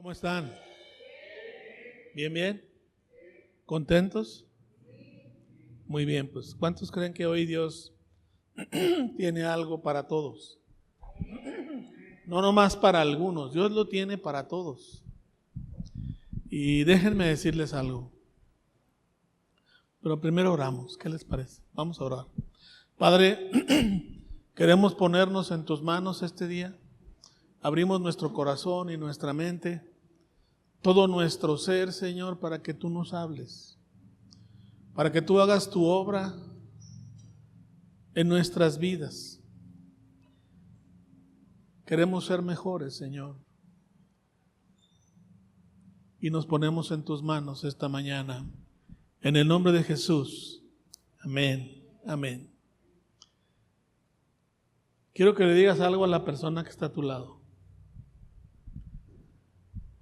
¿Cómo están? ¿Bien, bien? ¿Contentos? Muy bien, pues ¿cuántos creen que hoy Dios tiene algo para todos? No nomás para algunos, Dios lo tiene para todos. Y déjenme decirles algo. Pero primero oramos, ¿qué les parece? Vamos a orar. Padre, queremos ponernos en tus manos este día. Abrimos nuestro corazón y nuestra mente, todo nuestro ser, Señor, para que tú nos hables, para que tú hagas tu obra en nuestras vidas. Queremos ser mejores, Señor, y nos ponemos en tus manos esta mañana. En el nombre de Jesús. Amén. Amén. Quiero que le digas algo a la persona que está a tu lado.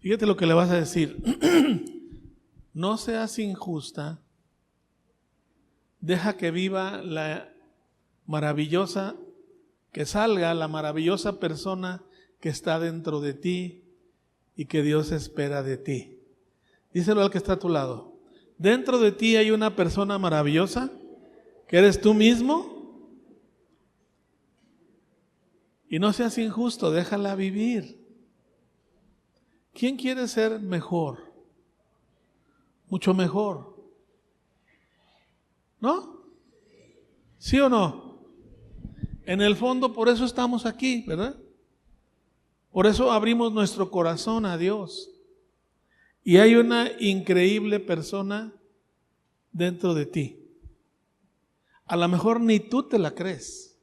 Fíjate lo que le vas a decir. No seas injusta. Deja que viva la maravillosa, que salga la maravillosa persona que está dentro de ti y que Dios espera de ti. Díselo al que está a tu lado. Dentro de ti hay una persona maravillosa, que eres tú mismo. Y no seas injusto, déjala vivir. ¿Quién quiere ser mejor? Mucho mejor. ¿No? ¿Sí o no? En el fondo, por eso estamos aquí, ¿verdad? Por eso abrimos nuestro corazón a Dios. Y hay una increíble persona dentro de ti. A lo mejor ni tú te la crees,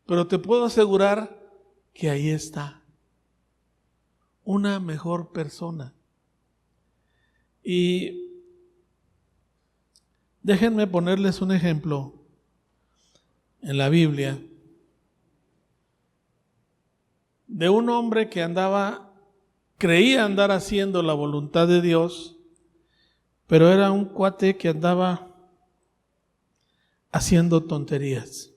pero te puedo asegurar que ahí está. Una mejor persona. Y déjenme ponerles un ejemplo en la Biblia de un hombre que creía andar haciendo la voluntad de Dios, pero era un cuate que andaba haciendo tonterías.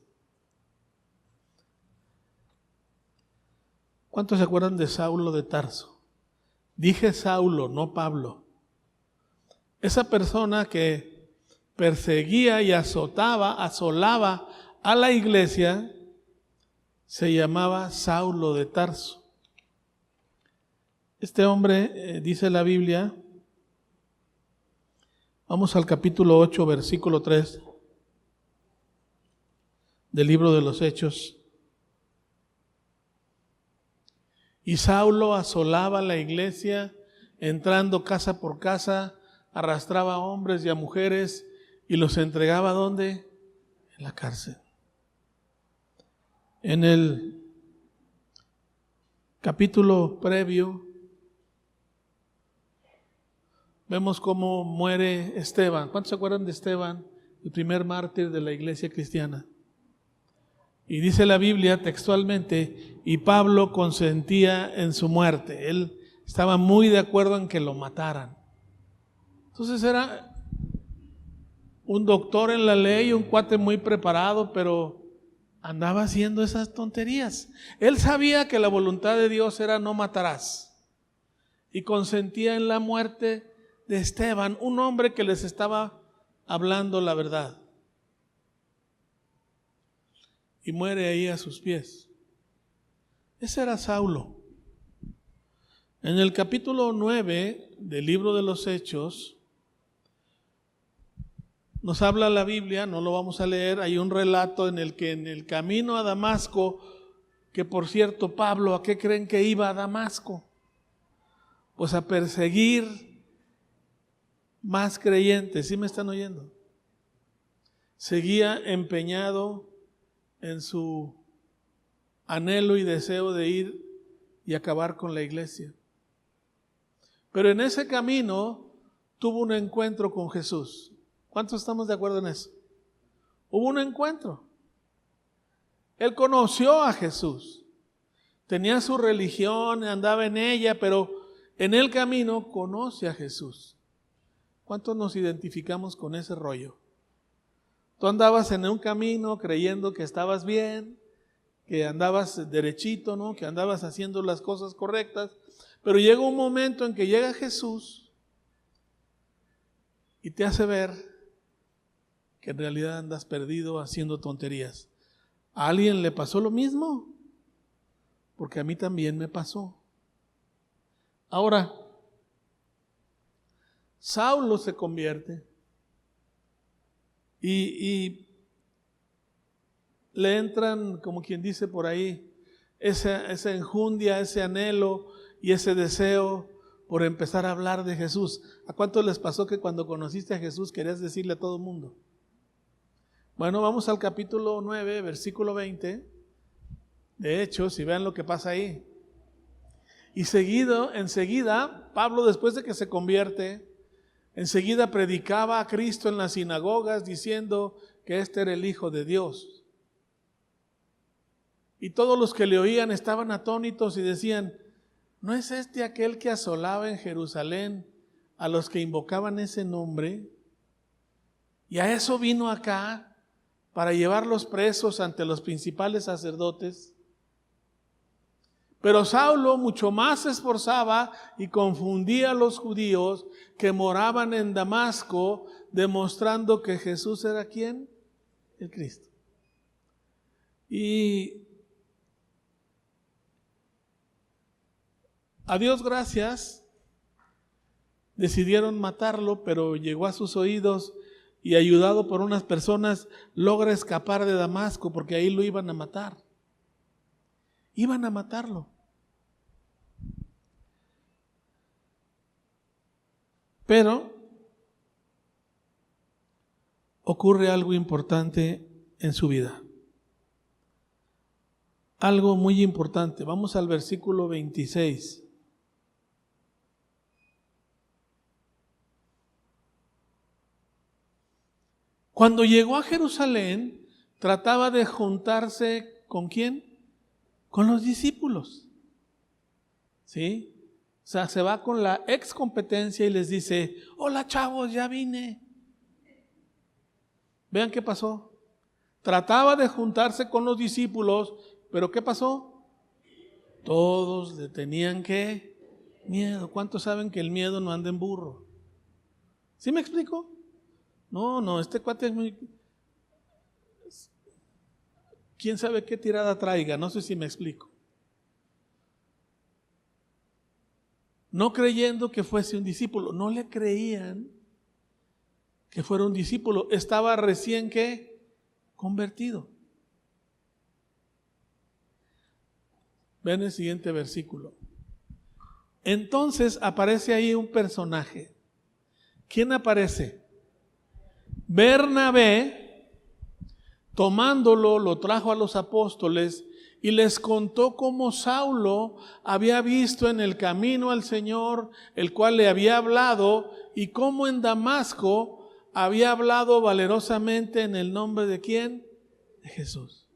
¿Cuántos se acuerdan de Saulo de Tarso? Dije Saulo, no Pablo. Esa persona que perseguía y asolaba a la iglesia, se llamaba Saulo de Tarso. Este hombre, dice la Biblia, vamos al capítulo 8, versículo 3 del libro de los Hechos. Y Saulo asolaba la iglesia, entrando casa por casa, arrastraba a hombres y a mujeres y los entregaba ¿a dónde? En la cárcel. En el capítulo previo vemos cómo muere Esteban. ¿Cuántos se acuerdan de Esteban? El primer mártir de la iglesia cristiana. Y dice la Biblia textualmente, y Pablo consentía en su muerte. Él estaba muy de acuerdo en que lo mataran. Entonces era un doctor en la ley, un cuate muy preparado, pero andaba haciendo esas tonterías. Él sabía que la voluntad de Dios era no matarás. Y consentía en la muerte de Esteban, un hombre que les estaba hablando la verdad. Y muere ahí a sus pies. Ese era Saulo. En el capítulo 9 del libro de los Hechos, nos habla la Biblia, no lo vamos a leer, hay un relato en el que en el camino a Damasco, que por cierto Pablo, ¿a qué creen que iba a Damasco? Pues a perseguir más creyentes, ¿sí me están oyendo? Seguía empeñado en su anhelo y deseo de ir y acabar con la iglesia. Pero en ese camino tuvo un encuentro con Jesús. ¿Cuántos estamos de acuerdo en eso? Hubo un encuentro. Él conoció a Jesús. Tenía su religión, andaba en ella, pero en el camino conoce a Jesús. ¿Cuántos nos identificamos con ese rollo? Tú andabas en un camino creyendo que estabas bien, que andabas derechito, ¿no? Que andabas haciendo las cosas correctas, Pero llega un momento en que llega Jesús y te hace ver que en realidad andas perdido haciendo tonterías. ¿A alguien le pasó lo mismo? Porque a mí también me pasó. Ahora, Saulo se convierte y le entran, como quien dice por ahí, esa enjundia, ese anhelo y ese deseo por empezar a hablar de Jesús. ¿A cuántos les pasó que cuando conociste a Jesús querías decirle a todo el mundo? Bueno, vamos al capítulo 9, versículo 20 de Hechos, y vean lo que pasa ahí. Y enseguida, Pablo, después de que se convierte, enseguida predicaba a Cristo en las sinagogas diciendo que este era el Hijo de Dios. Y todos los que le oían estaban atónitos y decían: ¿no es este aquel que asolaba en Jerusalén a los que invocaban ese nombre? Y a eso vino acá, para llevarlos presos ante los principales sacerdotes. Pero Saulo mucho más se esforzaba y confundía a los judíos que moraban en Damasco, demostrando que Jesús era ¿quién? El Cristo. Y a Dios gracias, decidieron matarlo, pero llegó a sus oídos y, ayudado por unas personas, logra escapar de Damasco, porque ahí lo iban a matar. Iban a matarlo. Pero ocurre algo importante en su vida. Algo muy importante. Vamos al versículo 26. Cuando llegó a Jerusalén, trataba de juntarse ¿con quién? Con los discípulos. ¿Sí? O sea, se va con la ex competencia y les dice: hola chavos, ya vine. Vean qué pasó. Trataba de juntarse con los discípulos, pero ¿qué pasó? Todos le tenían ¿qué? Miedo. ¿Cuántos saben que el miedo no anda en burro? ¿Sí me explico? No, este cuate es muy... ¿Quién sabe qué tirada traiga? No sé si me explico. No creyendo que fuese un discípulo, no le creían que fuera un discípulo, estaba recién ¿qué? Convertido. Ven el siguiente versículo. Entonces aparece ahí un personaje. ¿Quién aparece? Bernabé, tomándolo, lo trajo a los apóstoles y les contó cómo Saulo había visto en el camino al Señor, el cual le había hablado, y cómo en Damasco había hablado valerosamente en el nombre de ¿quién? De Jesús.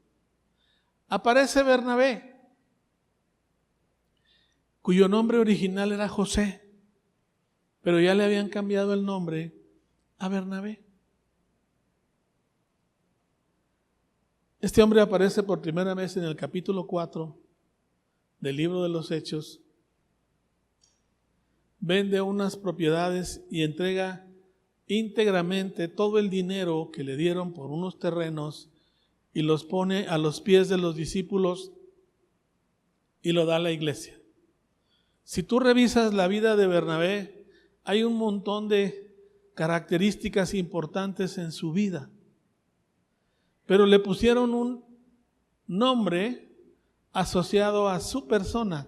Aparece Bernabé, cuyo nombre original era José, pero ya le habían cambiado el nombre a Bernabé. Este hombre aparece por primera vez en el capítulo 4 del libro de los Hechos. Vende unas propiedades y entrega íntegramente todo el dinero que le dieron por unos terrenos y los pone a los pies de los discípulos y lo da a la iglesia. Si tú revisas la vida de Bernabé, hay un montón de características importantes en su vida. Pero le pusieron un nombre asociado a su persona.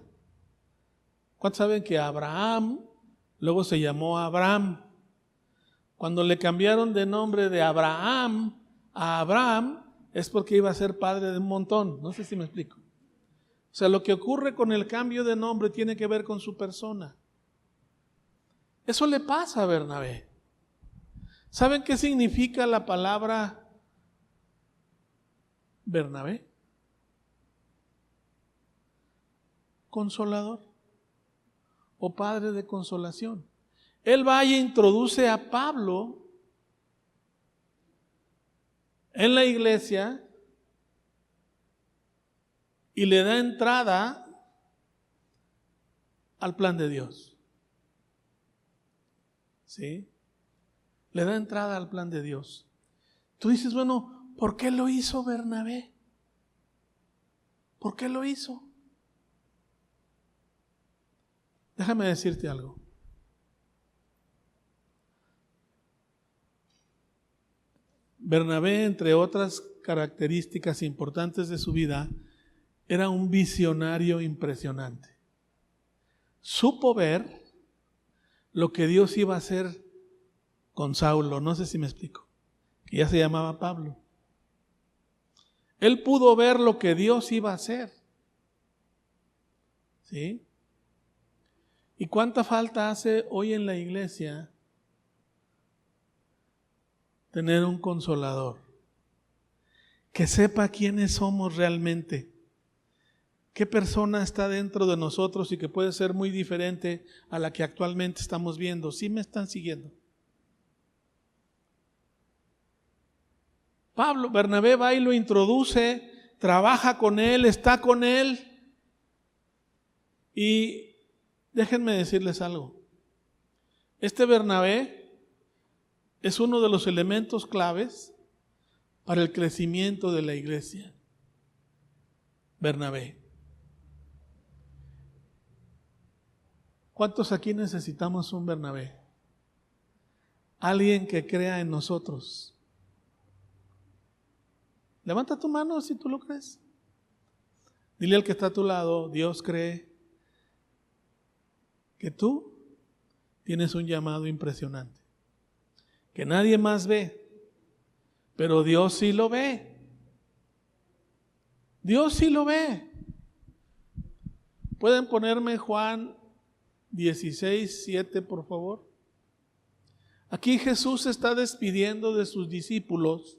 ¿Cuántos saben que Abraham luego se llamó Abraham? Cuando le cambiaron de nombre de Abraham a Abraham es porque iba a ser padre de un montón. No sé si me explico. O sea, lo que ocurre con el cambio de nombre tiene que ver con su persona. Eso le pasa a Bernabé. ¿Saben qué significa la palabra Bernabé? Consolador o padre de consolación. Él va y introduce a Pablo en la iglesia y le da entrada al plan de Dios. ¿Sí? Le da entrada al plan de Dios. Tú dices, bueno, ¿por qué lo hizo Bernabé? ¿Por qué lo hizo? Déjame decirte algo. Bernabé, entre otras características importantes de su vida, era un visionario impresionante. Supo ver lo que Dios iba a hacer con Saulo, no sé si me explico, que ya se llamaba Pablo. Él pudo ver lo que Dios iba a hacer. ¿Sí? ¿Y cuánta falta hace hoy en la iglesia tener un consolador que sepa quiénes somos realmente? ¿Qué persona está dentro de nosotros y que puede ser muy diferente a la que actualmente estamos viendo? ¿Sí me están siguiendo? Bernabé va y lo introduce, trabaja con él, está con él. Y déjenme decirles algo. Este Bernabé es uno de los elementos claves para el crecimiento de la iglesia. Bernabé. ¿Cuántos aquí necesitamos un Bernabé? Alguien que crea en nosotros. Levanta tu mano si tú lo crees. Dile al que está a tu lado, Dios cree que tú tienes un llamado impresionante, que nadie más ve, pero Dios sí lo ve. Dios sí lo ve. ¿Pueden ponerme Juan 16:7, por favor? Aquí Jesús se está despidiendo de sus discípulos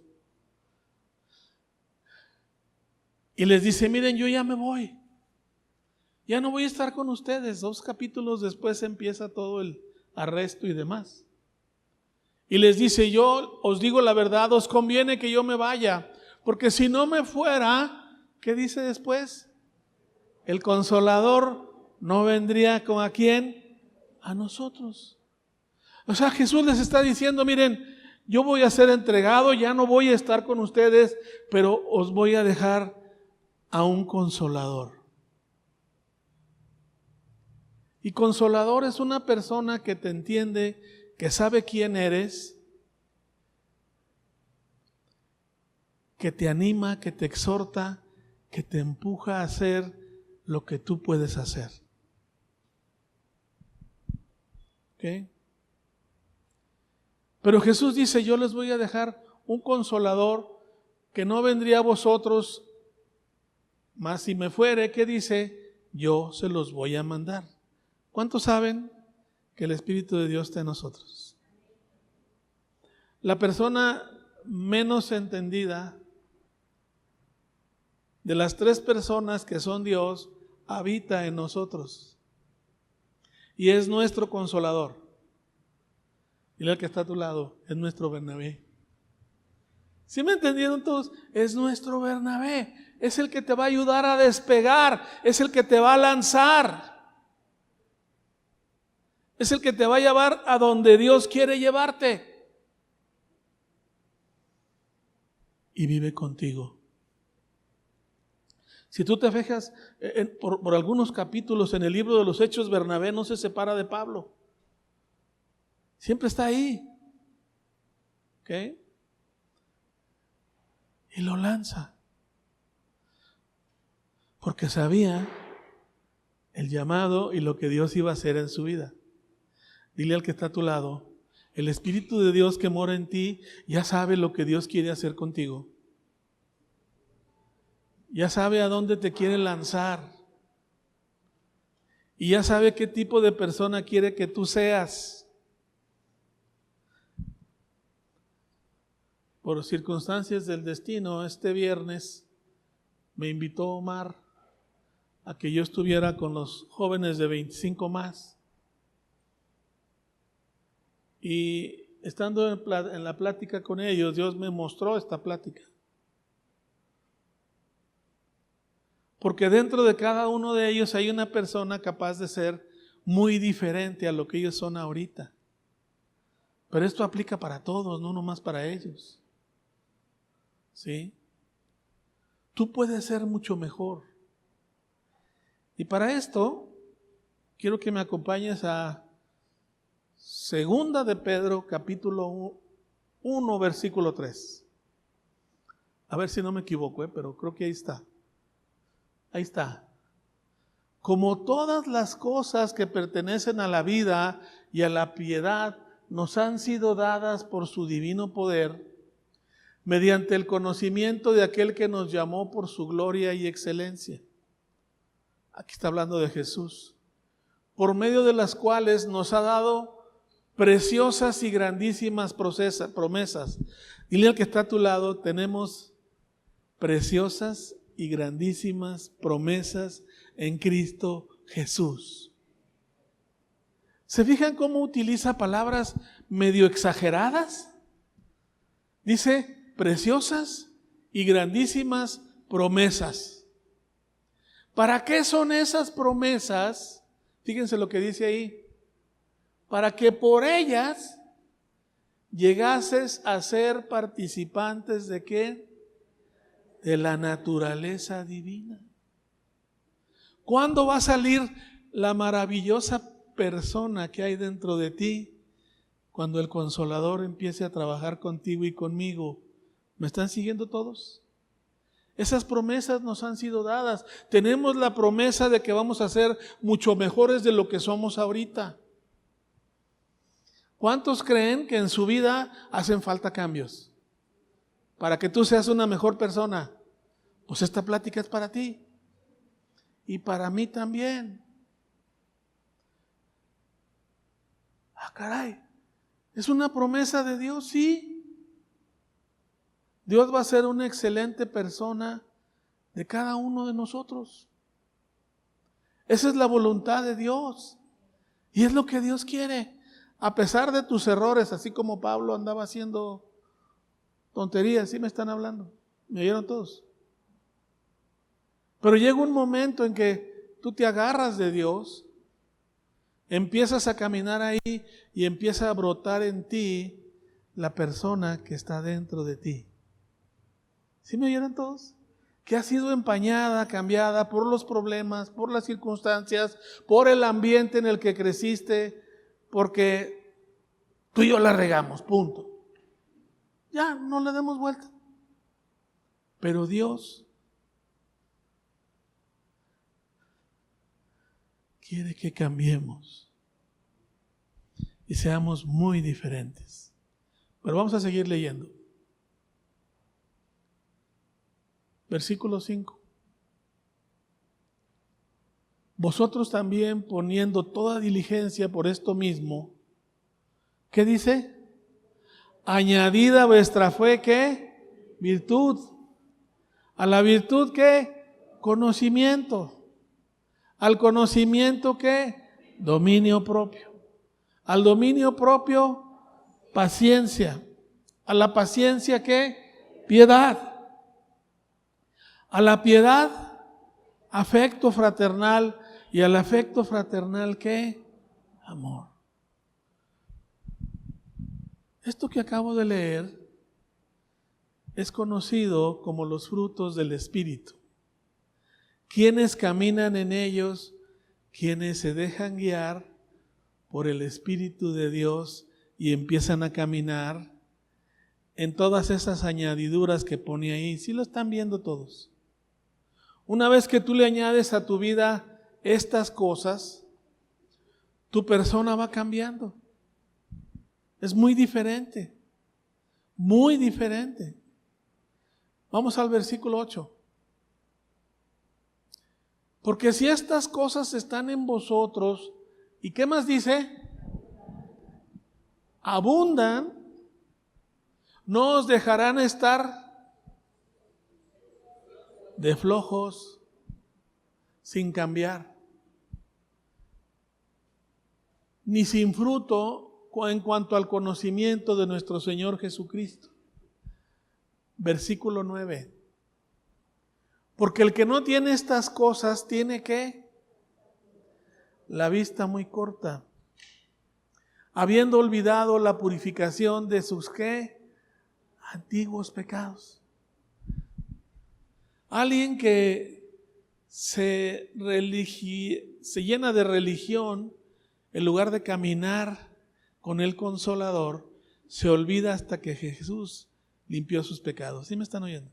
y les dice, miren, yo ya me voy. Ya no voy a estar con ustedes. 2 capítulos después empieza todo el arresto y demás. Y les dice, yo os digo la verdad, os conviene que yo me vaya, porque si no me fuera, ¿qué dice después? El Consolador no vendría ¿con a quién? A nosotros. O sea, Jesús les está diciendo, miren, yo voy a ser entregado, ya no voy a estar con ustedes, pero os voy a dejar a un Consolador. Y Consolador es una persona que te entiende, que sabe quién eres, que te anima, que te exhorta, que te empuja a hacer lo que tú puedes hacer. ¿Ok? Pero Jesús dice, yo les voy a dejar un Consolador que no vendría a vosotros, mas si me fuere, ¿qué dice? Yo se los voy a mandar. ¿Cuántos saben que el Espíritu de Dios está en nosotros? La persona menos entendida de las 3 personas que son Dios habita en nosotros y es nuestro Consolador. Dile al que está a tu lado, es nuestro Bernabé. ¿Sí me entendieron todos? Es nuestro Bernabé. Es el que te va a ayudar a despegar, es el que te va a lanzar. Es el que te va a llevar a donde Dios quiere llevarte. Y vive contigo. Si tú te fijas por algunos capítulos en el libro de los Hechos, Bernabé no se separa de Pablo. Siempre está ahí. ¿Ok? Y lo lanza. Porque sabía el llamado y lo que Dios iba a hacer en su vida. Dile al que está a tu lado, el Espíritu de Dios que mora en ti ya sabe lo que Dios quiere hacer contigo. Ya sabe a dónde te quiere lanzar. Y ya sabe qué tipo de persona quiere que tú seas. Por circunstancias del destino, este viernes me invitó Omar a que yo estuviera con los jóvenes de 25 más. Y estando en la plática con ellos, Dios me mostró esta plática. Porque dentro de cada uno de ellos hay una persona capaz de ser muy diferente a lo que ellos son ahorita. Pero esto aplica para todos, no nomás para ellos. ¿Sí? Tú puedes ser mucho mejor. Y para esto, quiero que me acompañes a Segunda de Pedro, capítulo 1, versículo 3. A ver si no me equivoco, pero creo que ahí está. Ahí está. Como todas las cosas que pertenecen a la vida y a la piedad nos han sido dadas por su divino poder, mediante el conocimiento de aquel que nos llamó por su gloria y excelencia. Aquí está hablando de Jesús, por medio de las cuales nos ha dado preciosas y grandísimas promesas. Dile al que está a tu lado, tenemos preciosas y grandísimas promesas en Cristo Jesús. ¿Se fijan cómo utiliza palabras medio exageradas? Dice preciosas y grandísimas promesas. ¿Para qué son esas promesas? Fíjense lo que dice ahí. Para que por ellas llegases a ser participantes ¿de qué? De la naturaleza divina. ¿Cuándo va a salir la maravillosa persona que hay dentro de ti? Cuando el Consolador empiece a trabajar contigo y conmigo. ¿Me están siguiendo todos? Esas promesas nos han sido dadas. Tenemos la promesa de que vamos a ser mucho mejores de lo que somos ahorita. ¿Cuántos creen que en su vida hacen falta cambios? Para que tú seas una mejor persona. Pues esta plática es para ti. Y para mí también. Ah, caray. ¿Es una promesa de Dios? Sí. Dios va a ser una excelente persona de cada uno de nosotros. Esa es la voluntad de Dios. Y es lo que Dios quiere. A pesar de tus errores, así como Pablo andaba haciendo tonterías, ¿sí me están hablando? ¿Me oyeron todos? Pero llega un momento en que tú te agarras de Dios, empiezas a caminar ahí y empieza a brotar en ti la persona que está dentro de ti. ¿Sí me oyeron todos? Que ha sido empañada, cambiada por los problemas, por las circunstancias, por el ambiente en el que creciste, porque tú y yo la regamos, punto. Ya, no le demos vuelta. Pero Dios quiere que cambiemos y seamos muy diferentes. Pero vamos a seguir leyendo. Versículo 5. Vosotros también poniendo toda diligencia por esto mismo, ¿qué dice? Añadida a vuestra fe, ¿qué? Virtud. A la virtud, ¿qué? Conocimiento. Al conocimiento, ¿qué? Dominio propio. Al dominio propio, paciencia. A la paciencia, ¿qué? Piedad. A la piedad, afecto fraternal. Y al afecto fraternal, ¿qué? Amor. Esto que acabo de leer es conocido como los frutos del Espíritu. Quienes caminan en ellos, quienes se dejan guiar por el Espíritu de Dios y empiezan a caminar en todas esas añadiduras que pone ahí. ¿Sí lo están viendo todos? Una vez que tú le añades a tu vida estas cosas, tu persona va cambiando. Es muy diferente. Muy diferente. Vamos al versículo 8. Porque si estas cosas están en vosotros, ¿y qué más dice? Abundan, no os dejarán estar de flojos, sin cambiar, ni sin fruto en cuanto al conocimiento de nuestro Señor Jesucristo. Versículo 9. Porque el que no tiene estas cosas tiene ¿qué? la vista muy corta, habiendo olvidado la purificación de sus ¿qué? Antiguos pecados. Alguien que se llena de religión en lugar de caminar con el Consolador, se olvida hasta que Jesús limpió sus pecados. ¿Sí me están oyendo?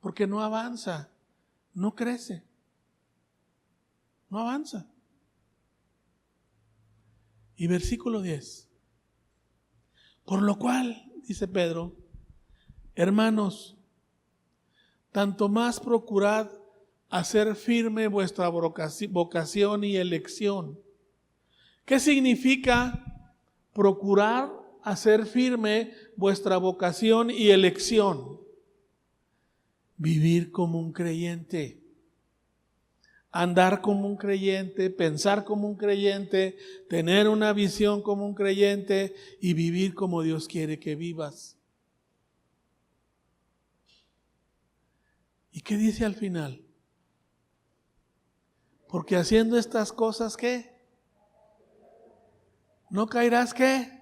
Porque no avanza, no crece, no avanza. Y versículo 10. Por lo cual, dice Pedro, hermanos, tanto más procurad hacer firme vuestra vocación y elección. ¿Qué significa procurar hacer firme vuestra vocación y elección? Vivir como un creyente, andar como un creyente, pensar como un creyente, tener una visión como un creyente y vivir como Dios quiere que vivas. ¿Y qué dice al final? Porque haciendo estas cosas, ¿qué? ¿No caerás qué?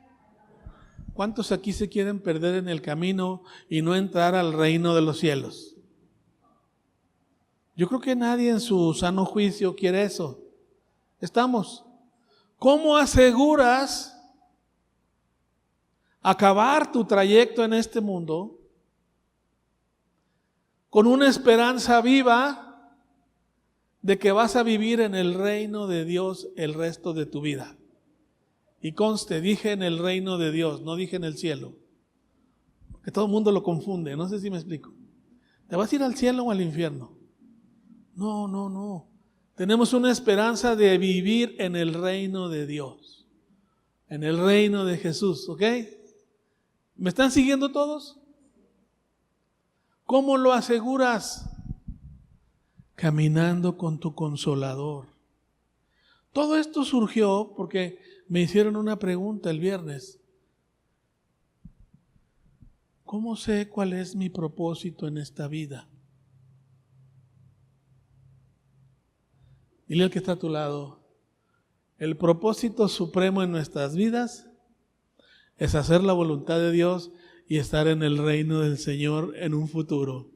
¿Cuántos aquí se quieren perder en el camino y no entrar al reino de los cielos? Yo creo que nadie en su sano juicio quiere eso. ¿Estamos? ¿Cómo aseguras acabar tu trayecto en este mundo con una esperanza viva de que vas a vivir en el reino de Dios el resto de tu vida? Y conste, dije en el reino de Dios, no dije en el cielo. Que todo el mundo lo confunde, no sé si me explico. ¿Te vas a ir al cielo o al infierno? No. Tenemos una esperanza de vivir en el reino de Dios, en el reino de Jesús, ¿ok? ¿Me están siguiendo todos? ¿Cómo lo aseguras? Caminando con tu Consolador. Todo esto surgió porque me hicieron una pregunta el viernes. ¿Cómo sé cuál es mi propósito en esta vida? Dile al que está a tu lado, el propósito supremo en nuestras vidas es hacer la voluntad de Dios y estar en el reino del Señor en un futuro.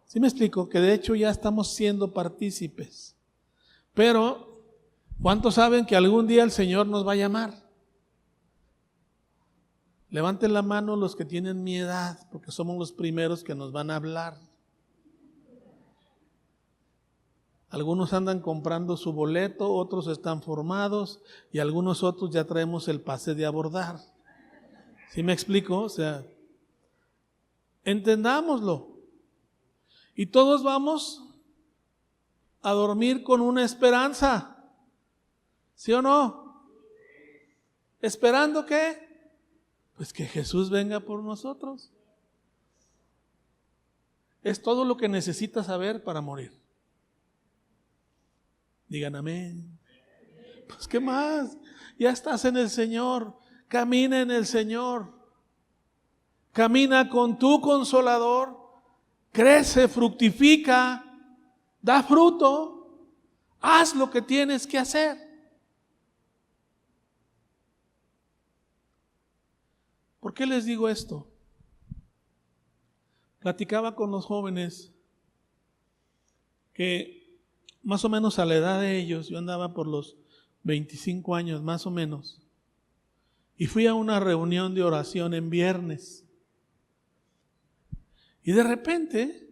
¿Sí me explico? Que de hecho ya estamos siendo partícipes. Pero, ¿cuántos saben que algún día el Señor nos va a llamar? Levanten la mano los que tienen mi edad, porque somos los primeros que nos van a hablar. Algunos andan comprando su boleto, otros están formados y algunos otros ya traemos el pase de abordar. ¿Sí me explico? O sea, entendámoslo. Y todos vamos a dormir con una esperanza. ¿Sí o no? ¿Esperando qué? Pues que Jesús venga por nosotros. Es todo lo que necesitas saber para morir. Digan amén. Pues ¿qué más? Ya estás en el Señor. Camina en el Señor. Camina con tu Consolador. Crece, fructifica, da fruto. Haz lo que tienes que hacer. ¿Por qué les digo esto? Platicaba con los jóvenes que más o menos a la edad de ellos, yo andaba por los 25 años más o menos, y fui a una reunión de oración en viernes. Y de repente,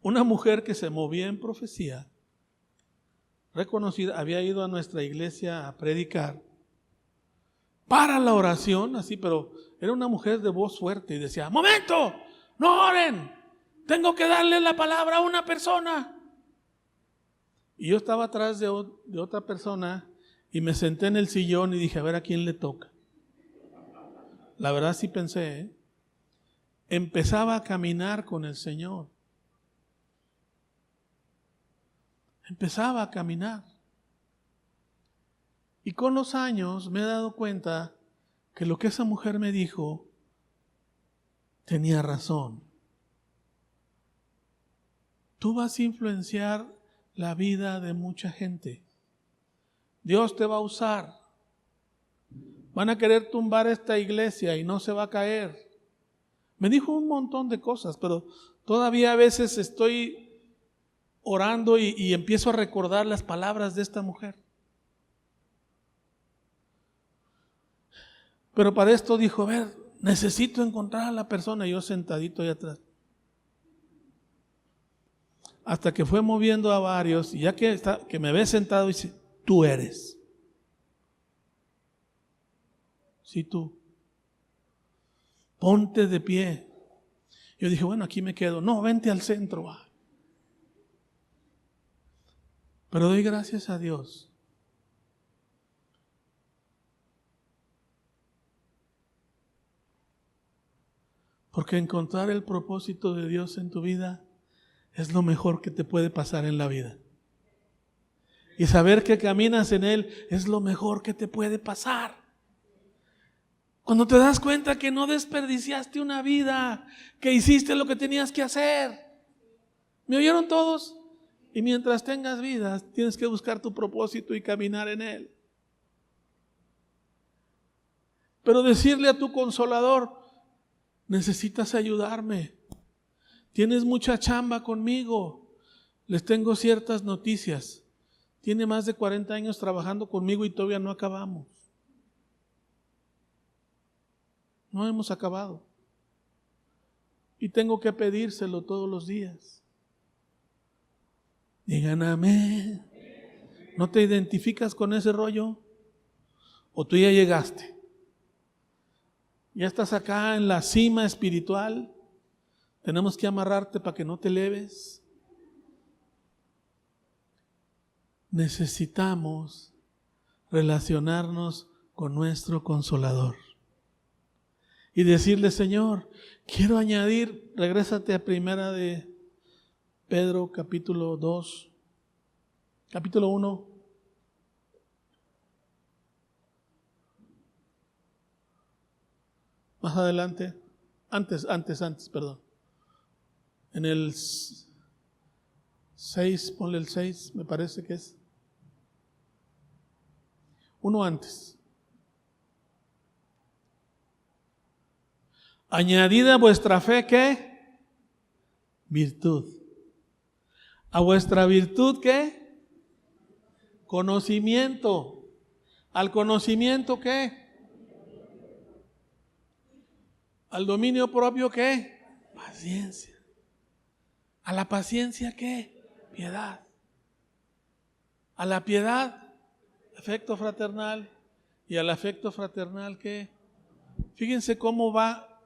una mujer que se movía en profecía, reconocida, había ido a nuestra iglesia a predicar, para la oración, así, pero era una mujer de voz fuerte y decía, ¡momento! ¡No oren! Tengo que darle la palabra a una persona. Y yo estaba atrás de otra persona y me senté en el sillón y dije, a ver a quién le toca. La verdad sí pensé, ¿eh? Empezaba a caminar con el Señor. Empezaba a caminar. Y con los años me he dado cuenta que lo que esa mujer me dijo tenía razón. Tú vas a influenciar la vida de mucha gente. Dios te va a usar. Van a querer tumbar esta iglesia y no se va a caer. Me dijo un montón de cosas, pero todavía a veces estoy orando y empiezo a recordar las palabras de esta mujer. Pero para esto dijo, a ver, necesito encontrar a la persona. Y yo sentadito ahí atrás. Hasta que fue moviendo a varios, y ya que me ve sentado, dice, tú eres. Sí, tú. Ponte de pie. Yo dije, bueno, aquí me quedo. No, vente al centro. Va. Pero doy gracias a Dios. Porque encontrar el propósito de Dios en tu vida es lo mejor que te puede pasar en la vida. Y saber que caminas en Él es lo mejor que te puede pasar. Cuando te das cuenta que no desperdiciaste una vida, que hiciste lo que tenías que hacer. ¿Me oyeron todos? Y mientras tengas vida, tienes que buscar tu propósito y caminar en Él. Pero decirle a tu consolador, necesitas ayudarme. Tienes mucha chamba conmigo. Les tengo ciertas noticias. Tiene más de 40 años trabajando conmigo y todavía no acabamos. No hemos acabado. Y tengo que pedírselo todos los días. Digan amén. ¿No te identificas con ese rollo? ¿O tú ya llegaste? ¿Ya estás acá en la cima espiritual? ¿Tenemos que amarrarte para que no te eleves? Necesitamos relacionarnos con nuestro Consolador. Y decirle, Señor, quiero añadir, regrésate a primera de Pedro capítulo 2, capítulo 1. Más adelante, antes, perdón. En el 6, ponle el 6, me parece que es. Uno antes. Añadida a vuestra fe, ¿qué? Virtud. A vuestra virtud, ¿qué? Conocimiento. Al conocimiento, ¿qué? Al dominio propio, ¿qué? Paciencia. A la paciencia, ¿qué? Piedad. A la piedad, afecto fraternal. Y al afecto fraternal, ¿qué? Fíjense cómo va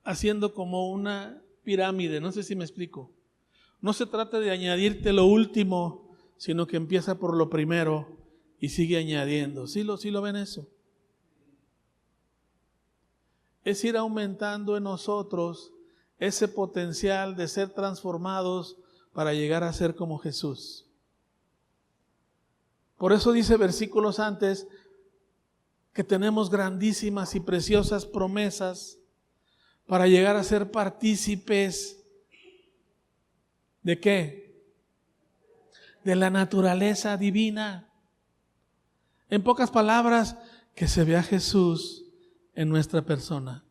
haciendo como una pirámide, no sé si me explico. No se trata de añadirte lo último, sino que empieza por lo primero y sigue añadiendo. ¿Sí lo ven eso? Es ir aumentando en nosotros ese potencial de ser transformados para llegar a ser como Jesús. Por eso dice versículos antes que tenemos grandísimas y preciosas promesas para llegar a ser partícipes ¿de qué? De la naturaleza divina. En pocas palabras, que se vea Jesús en nuestra persona.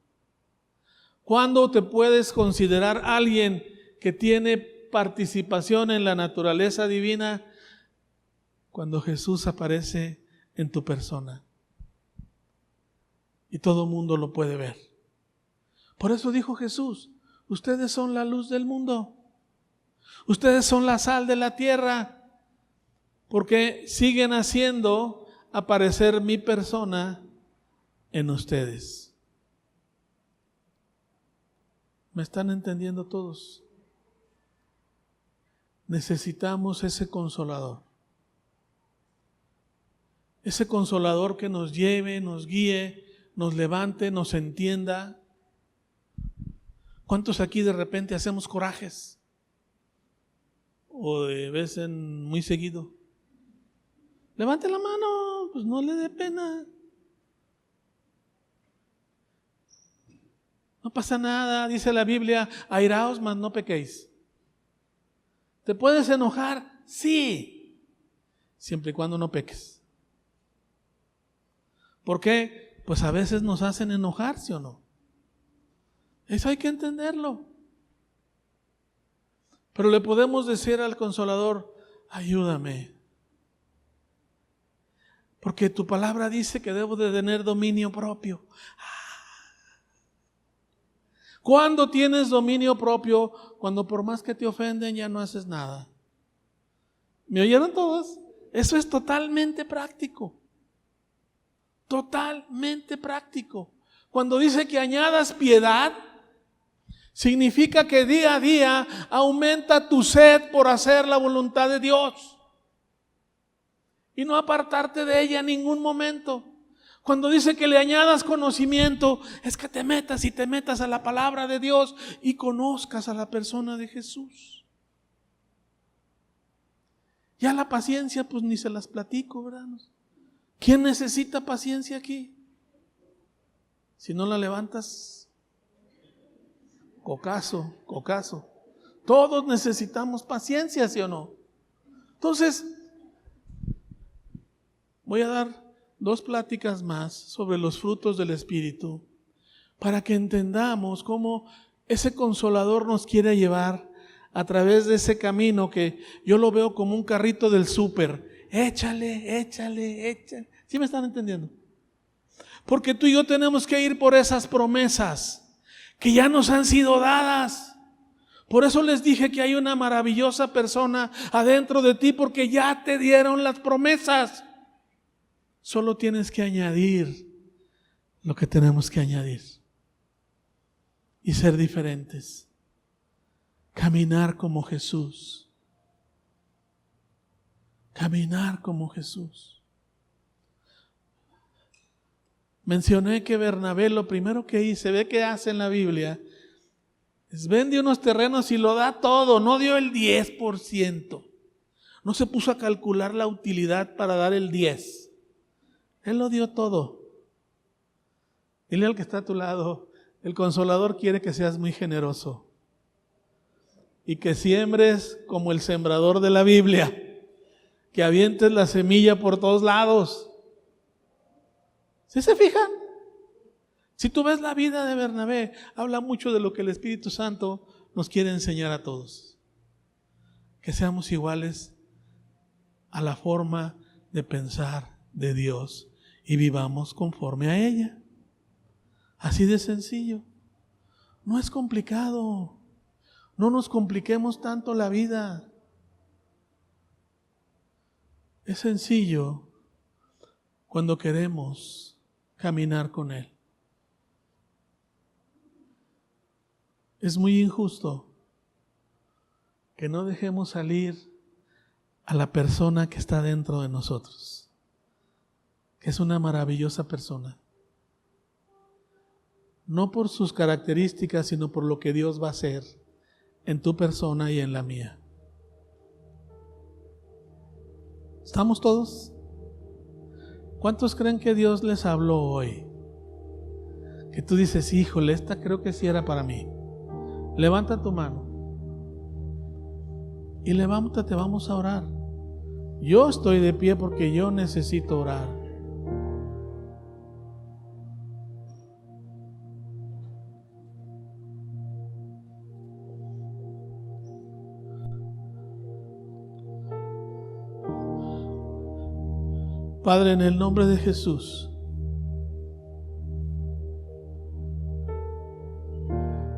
¿Cuándo te puedes considerar alguien que tiene participación en la naturaleza divina? Cuando Jesús aparece en tu persona. Y todo mundo lo puede ver. Por eso dijo Jesús, ustedes son la luz del mundo. Ustedes son la sal de la tierra. Porque siguen haciendo aparecer mi persona en ustedes. ¿Me están entendiendo todos? Necesitamos ese consolador. Ese consolador que nos lleve, nos guíe, nos levante, nos entienda. ¿Cuántos aquí de repente hacemos corajes? O de vez en muy seguido. Levante la mano, pues no le dé pena. No pasa nada, dice la Biblia, airaos, mas no pequéis. ¿Te puedes enojar? Sí, siempre y cuando no peques. ¿Por qué? Pues a veces nos hacen enojar, ¿sí o no? Eso hay que entenderlo. Pero le podemos decir al Consolador: ayúdame, porque tu palabra dice que debo de tener dominio propio. ¿Cuándo tienes dominio propio? Cuando por más que te ofenden ya no haces nada. ¿Me oyeron todos? Eso es totalmente práctico. Totalmente práctico. Cuando dice que añadas piedad, significa que día a día aumenta tu sed por hacer la voluntad de Dios y no apartarte de ella en ningún momento. Cuando dice que le añadas conocimiento, es que te metas a la palabra de Dios y conozcas a la persona de Jesús. Ya la paciencia, pues ni se las platico, ¿verdad? ¿Quién necesita paciencia aquí? Si no la levantas, cocazo. Todos necesitamos paciencia, ¿sí o no? Entonces, voy a dar 2 pláticas más sobre los frutos del Espíritu para que entendamos cómo ese Consolador nos quiere llevar a través de ese camino que yo lo veo como un carrito del súper. Échale. ¿Sí me están entendiendo? Porque tú y yo tenemos que ir por esas promesas que ya nos han sido dadas. Por eso les dije que hay una maravillosa persona adentro de ti, porque ya te dieron las promesas. Solo tienes que añadir lo que tenemos que añadir y ser diferentes. Caminar como Jesús. Caminar como Jesús. Mencioné que Bernabé lo primero que hice, ve que hace en la Biblia, es vende unos terrenos y lo da todo, no dio el 10%. No se puso a calcular la utilidad para dar el 10%. Él lo dio todo. Dile al que está a tu lado: el Consolador quiere que seas muy generoso y que siembres como el sembrador de la Biblia, que avientes la semilla por todos lados. ¿Sí se fijan? Si tú ves la vida de Bernabé, habla mucho de lo que el Espíritu Santo nos quiere enseñar a todos. Que seamos iguales a la forma de pensar de Dios y vivamos conforme a ella. Así de sencillo. No es complicado. No nos compliquemos tanto la vida. Es sencillo cuando queremos caminar con Él. Es muy injusto que no dejemos salir a la persona que está dentro de nosotros, que es una maravillosa persona. No por sus características, sino por lo que Dios va a hacer en tu persona y en la mía. ¿Estamos todos? ¿Cuántos creen que Dios les habló hoy? Que tú dices: híjole, esta creo que sí era para mí. Levanta tu mano y levántate, vamos a orar. Yo estoy de pie porque yo necesito orar. Padre, en el nombre de Jesús,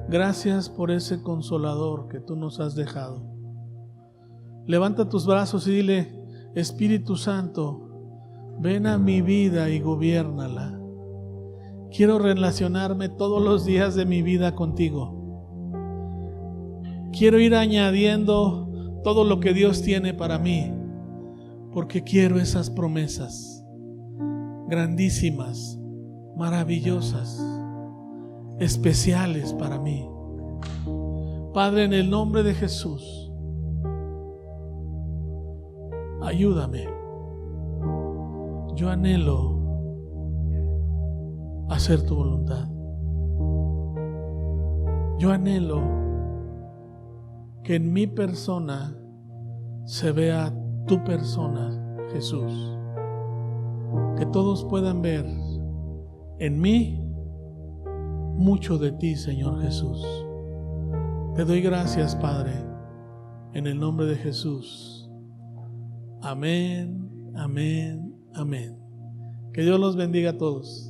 gracias por ese Consolador que tú nos has dejado. Levanta tus brazos y dile: Espíritu Santo, ven a mi vida y gobiérnala. Quiero relacionarme todos los días de mi vida contigo. Quiero ir añadiendo todo lo que Dios tiene para mí, porque quiero esas promesas grandísimas, maravillosas, especiales para mí. Padre, en el nombre de Jesús, ayúdame. Yo anhelo hacer tu voluntad. Yo anhelo que en mi persona se vea tu persona, Jesús. Que todos puedan ver en mí mucho de ti, Señor Jesús. Te doy gracias, Padre, en el nombre de Jesús. Amén, amén, amén. Que Dios los bendiga a todos.